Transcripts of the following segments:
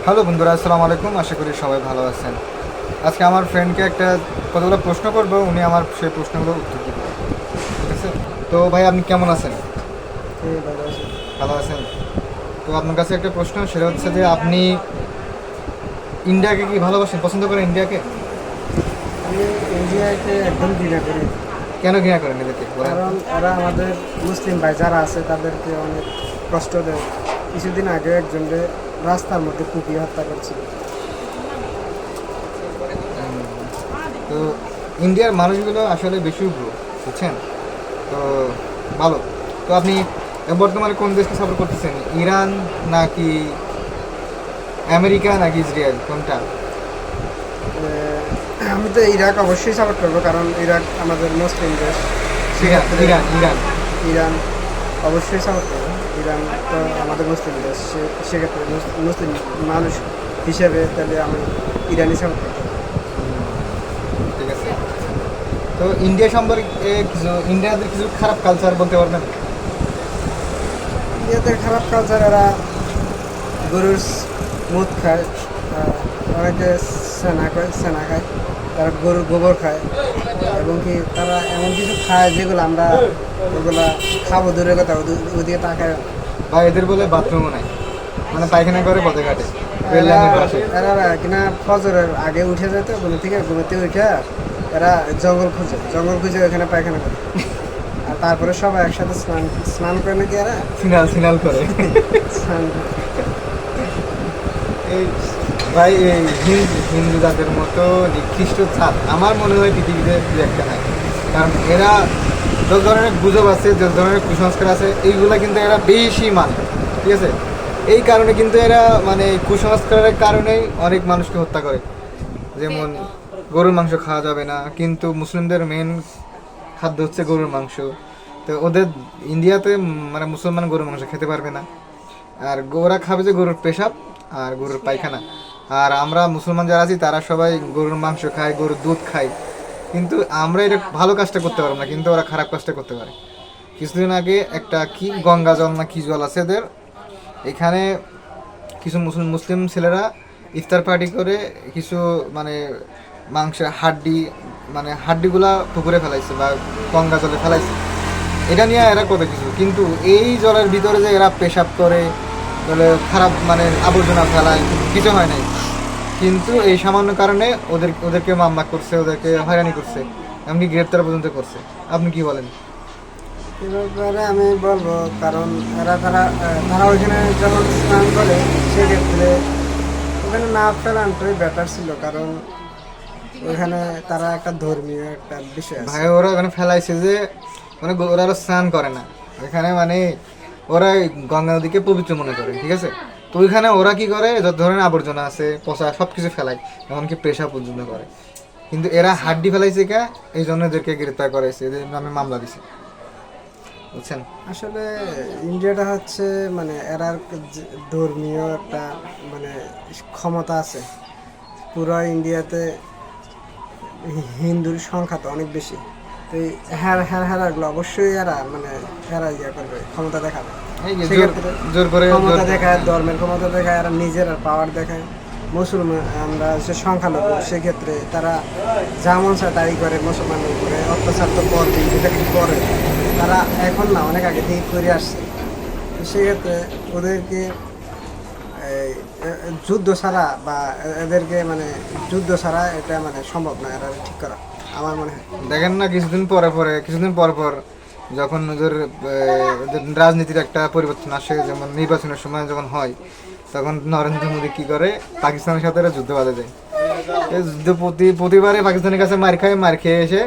Hello বন্ধুরা, আসসালামু আলাইকুম। আশা করি সবাই ভালো আছেন। আজকে আমার ফ্রেন্ডকে একটা কতগুলো প্রশ্ন করব, উনি আমার সেই প্রশ্নগুলোর উত্তর দেবে। ঠিক আছে? তো ভাই, আপনি কেমন আছেন? ভালো আছি। ভালো আছেন? তো আপনার কাছে একটা প্রশ্ন, সেটা হচ্ছে যে আপনি ইন্ডিয়াকে কি ভালোবাসেন, পছন্দ করেন ইন্ডিয়াকে? আমি ইন্ডিয়াকে একদম ঘৃণা করি, কেন ঘৃণা করেন এদেরকে বলেন তো? কারণ ওরা আমাদের মুসলিম ভাই যারা আছে তাদেরকে অনেক কষ্ট দেয়। কিছুদিন আগে একজনকে রাস্তার মধ্যে কুপিয়ে হত্যা করছিল। তো ইন্ডিয়ার মানুষগুলো আসলে বেশি উগ্র, বুঝছেন? তো ভালো। তো আপনি বর্তমানে কোন দেশকে সাপোর্ট করতেছেন, ইরান নাকি আমেরিকা নাকি ইসরায়েল, কোনটা? আমি তো ইরাক অবশ্যই সাপোর্ট করবো, কারণ ইরাক আমাদের মুসলিম দেশ। ইরান সেক্ষেত্রে ইরান ইরান ইরান অবশ্যই সাপোর্ট করবো। ইরান তো আমাদের মুসলিম দেশ, সেক্ষেত্রে মুসলিম মানুষ হিসেবে তাহলে আমি ইরানই সাপোর্ট করবো। ঠিক আছে। তো ইন্ডিয়া সম্পর্কে কিছু, ইন্ডিয়াতে কিছু খারাপ কালচার বলতে পারবেন? ইন্ডিয়াতে খারাপ কালচার, এরা গরুর মুত খায়, অনেকে সেনা খায়, তারা গরুর গোবর খায়, এবং কি তারা এমন কিছু খায় যেগুলো আমরা ওগুলা খাবো দূরের কথা, ওদিকে তাকায়। বা এদের বলে বাথরুমও নাই, মানে পায়খানা করে পথে ঘাটে, রেল এরা লাইনের পাশে। এরা কিনা ফজরের আগে উঠে যেত ঘুমোতে উঠে এরা জঙ্গল খুঁজে ওখানে পায়খানা করে। আর তারপরে সবাই একসাথে স্নান স্নান করে নাকি এরা সিনাল সিনাল করে। স্নান করে। এই ভাই, এই হিন্দু হিন্দু জাতের মতো নিকৃষ্ট ছাদ আমার মনে হয় পৃথিবীতে দু একটা নাই। কারণ এরা যত ধরনের গুজব আছে, যত ধরনের কুসংস্কার আছে, এইগুলা কিন্তু এরা বেশি মানে, ঠিক আছে? এই কারণে কিন্তু এরা মানে কুসংস্কারের কারণেই অনেক মানুষকে হত্যা করে। যেমন গরুর মাংস খাওয়া যাবে না, কিন্তু মুসলিমদের মেন খাদ্য হচ্ছে গরুর মাংস। তো ওদের ইন্ডিয়াতে মানে মুসলমান গরুর মাংস খেতে পারবে না, আর ওরা খাবে যে গরুর পেশাব আর গরুর পায়খানা। আর আমরা মুসলমান যারা আছি তারা সবাই গরুর মাংস খাই, গরুর দুধ খাই, কিন্তু আমরা এটা ভালো কাজটা করতে পারবো না, কিন্তু ওরা খারাপ কাজটা করতে পারে। কিছুদিন আগে একটা কি গঙ্গা জল না কি জল আছে এদের, এখানে কিছু মুসলিম মুসলিম ছেলেরা ইফতার পার্টি করে কিছু মানে মাংসের হাড্ডি, মানে হাড্ডিগুলা পুকুরে ফেলাইছে বা গঙ্গা জলে ফেলাইছে। এটা নিয়ে এরা কত কিছু, কিন্তু এই জলের ভিতরে যে এরা পেশাব করে, বলে খারাপ মানে আবর্জনা ফেলায়, কিছু হয় নাই। কিন্তু এই সামান্য কারণে ওদেরকে মামলা করছে, ওদেরকে হয়রানি করছে, এমনকি গ্রেপ্তার পর্যন্ত করছে। আপনি কি বলেন? এ ব্যাপারে আমি বলবো, কারণ তারা ওইখানে যখন স্নান করে সেক্ষেত্রে ওখানে না ফেলানটাই বেটার ছিল, কারণ ওইখানে তারা একটা ধর্মীয় একটা বিষয় আছে। ভাই, ওরা ওখানে ফেলাইছে যে মানে ওরা আরো স্নান করে না এখানে, মানে ওরা ওই গঙ্গা নদীকে পবিত্র মনে করে, ঠিক আছে? তো ওইখানে ওরা কি করে, যত ধরনের আবর্জনা আছে পচা সব কিছু ফেলায়, এমনকি পেশা পর্যন্ত করে। কিন্তু এরা হাড্ডি ফেলাইছে কে, এই জন্য এদেরকে গ্রেপ্তার করাইছে, এদের নামে মামলা দিছে, বুঝছেন? আসলে ইন্ডিয়াটা হচ্ছে মানে এরার ধর্মীয় একটা মানে ক্ষমতা আছে। পুরো ইন্ডিয়াতে হিন্দুর সংখ্যা তো অনেক বেশি। তো এই হেরাগুলো অবশ্যই এরা মানে এরা ইয়ে করবে, ক্ষমতা দেখাবে। এই যে সেক্ষেত্রে জোর করে ক্ষমতা দেখায়, ধর্মের ক্ষমতা দেখায়, এরা নিজের পাওয়ার দেখায়। মুসলমান আমরা যে সংখ্যালঘু, সেক্ষেত্রে তারা যা মন চায় তাই করে, মুসলমানের উপরে অত্যাচার তো করবে, এটা কি করে তারা এখন না, অনেক আগে থেকে করে আসছে। তো সেক্ষেত্রে ওদেরকে এই যুদ্ধ ছাড়া বা এদেরকে মানে যুদ্ধ ছাড়া এটা মানে সম্ভব না এরা ঠিক করা, আমার মনে হয়। দেখেন না, কিছুদিন পর পর যখন ওদের রাজনীতির একটা পরিবর্তন আসে, যেমন নির্বাচনের সময় যখন হয়, তখন নরেন্দ্র মোদী কি করে, পাকিস্তানের সাথে এরা যুদ্ধ বাঁধে দেয়। এই যুদ্ধ প্রতিবারে পাকিস্তানের কাছে মার খেয়ে এসে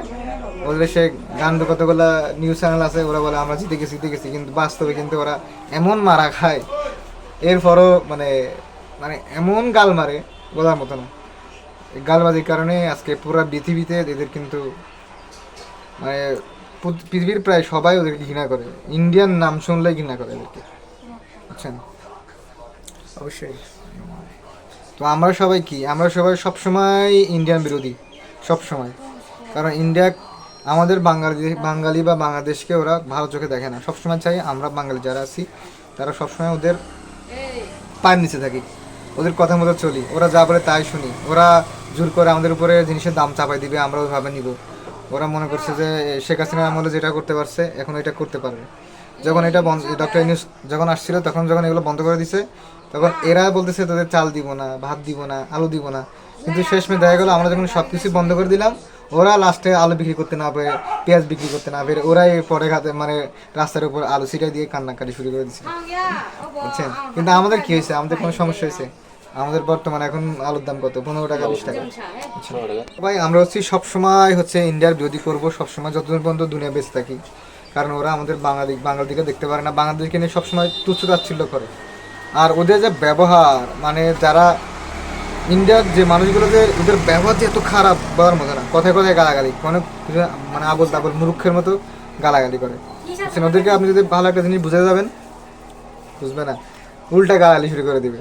ওদের সে গান কতগুলা নিউজ চ্যানেল আছে, ওরা বলে আমরা জিতে গেছি, কিন্তু বাস্তবে কিন্তু ওরা এমন মারা খায়, এরপরও মানে মানে এমন গাল মারে বলার মতো না। এই গালবাজির কারণে আজকে পুরো পৃথিবীতে এদের কিন্তু মানে পৃথিবীর প্রায় সবাই ওদেরকে ঘৃণা করে, ইন্ডিয়ান নাম শুনলেই ঘৃণা করে এদেরকে, বুঝছেন? অবশ্যই। তো আমরা সবাই সবসময় ইন্ডিয়ান বিরোধী, সব সময়। কারণ ইন্ডিয়া আমাদের বাঙালি বা বাংলাদেশকে ওরা ভালো চোখে দেখে না, সবসময় চাই আমরা বাঙালি যারা আছি তারা সবসময় ওদের পায়ের নিচে থাকি। ওদের কথা মতো চলি, ওরা যা বলে তাই শুনি। ওরা জোর করে আমাদের উপরে জিনিসের দাম চাপাই দিবে, আমরা ওইভাবে নিব। ওরা মনে করছে যে শেখ হাসিনার আমলে যেটা করতে পারছে এখন এটা করতে পারবে। যখন এটা বন্ধ, ডক্টর ইউনূস যখন আসছিল তখন যখন এগুলো বন্ধ করে দিছে, তখন এরা বলতেছে তোদের চাল দিব না, ভাত দিব না, আলু দিব না। কিন্তু শেষমেশ দেখা গেলো আমরা যখন সব কিছু বন্ধ করে দিলাম, ওরা লাস্টে আলু বিক্রি করতে না পেরে, পেঁয়াজ বিক্রি করতে না পেরে, ওরাই পরে খাতে মানে রাস্তার উপর আলু ছিটাই দিয়ে কান্নাকাটি শুরু করে দিচ্ছে, বুঝছেন? কিন্তু আমাদের কি হয়েছে? আমাদের কোনো সমস্যা হয়েছে? আমাদের বর্তমানে এখন আলুর দাম কত? 15 টাকা 20 টাকা। ভাই আমরা হচ্ছে সবসময় হচ্ছে ইন্ডিয়ার বিরোধী করবো, সবসময় যতদিন পর্যন্ত দুনিয়া বেঁচে থাকি। কারণ ওরা আমাদের বাঙালিকে দেখতে পারে না, বাংলাদেশকে নিয়ে সবসময় তুচ্ছ তাচ্ছিল্য করে। আর ওদের যে ব্যবহার, মানে যারা ইন্ডিয়ার যে মানুষগুলো, যে ওদের ব্যবহার যে এত খারাপ বলার মতো না। কথায় কথায় গালাগালি, মানে আবল তাবল মূর্খের মতো গালাগালি করে। বুঝছেন? ওদেরকে আপনি যদি ভালো একটা জিনিস বুঝে যাবেন, বুঝবে না, উল্টা গালাগালি শুরু করে দিবে,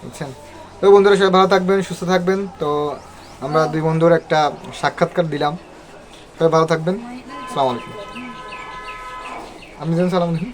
বুঝছেন? তো বন্ধুরা সবাই ভালো থাকবেন, সুস্থ থাকবেন। তো আমরা দুই বন্ধুর একটা সাক্ষাৎকার দিলাম। সবাই ভালো থাকবেন। আসসালামু আলাইকুম। আপনি যেন সালাম দিন।